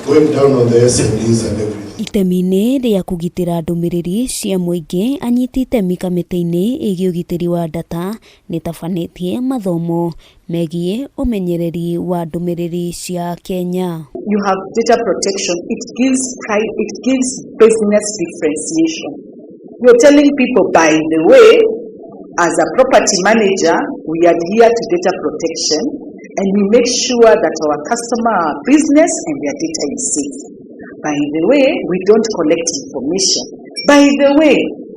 going down on the SMEs and everything. Itemine ria kugitira ndumiriri cia muingi anyiti itemi kamiti-ini igi ugitiri wa data nitafanetie mathomo megie umenyereri wa ndumiriri cia Kenya. You have data protection. It gives business differentiation. You're telling people, by the way, as a property manager, we adhere to data protection and we make sure that our customer, our business and their data is safe. By the way, we don't collect information. By the way,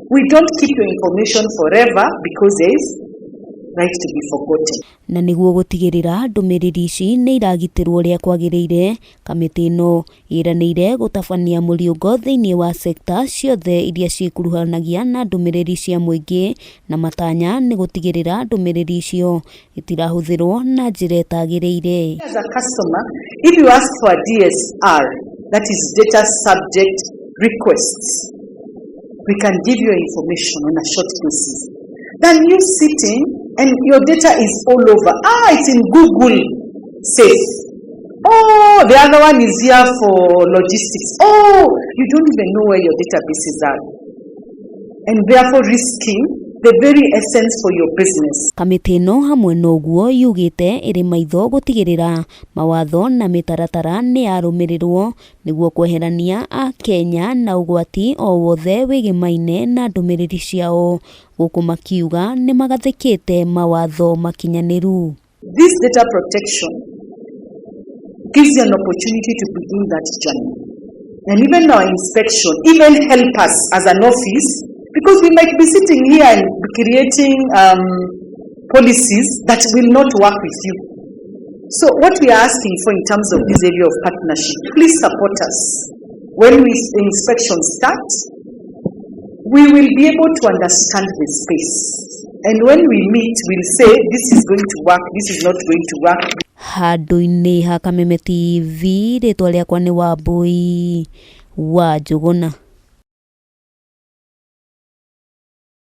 we don't keep your information forever because there is right to be forgotten. Na niguo gutigirira ndumiriri ici ni iragitirwo ria kwagiriire, kamiti ino iranire gutabania muriungo thiini wa sekta ciothe iria cikuruhanagia na ndumiriri cia muingi, na matanya ni gutigirira ndumiriri icio itirahuthirwo na njira itagiriire. As a customer, if you ask for a DSR, that is data subject requests, we can give you information on a short basis. Then you sitting and your data is all over. It's in Google safe. Oh, the other one is here for logistics. Oh, you don't even know where your databases are. And therefore risking the very essence for your business. Kamiti ino hamwe noguo yugite iri maitho gutigirira mawatho na mitaratara ni arumirirwo niguo kweherania akenya na ugwati o wothe wigimaine na ndumiriri ciao, guku makiuga ni magathikite mawatho makinyaniru. This data protection gives you an opportunity to begin that journey. And even our inspection, even help us as an office, because we might be sitting here and creating policies that will not work with you. So what we are asking for in terms of this area of partnership, please support us. When the inspection starts, we will be able to understand the space. And when we meet, we'll say, this is going to work, this is not going to work. Handu-ini ha Kameme TV, ritwa riakwa ni Wambui wa Njuguna.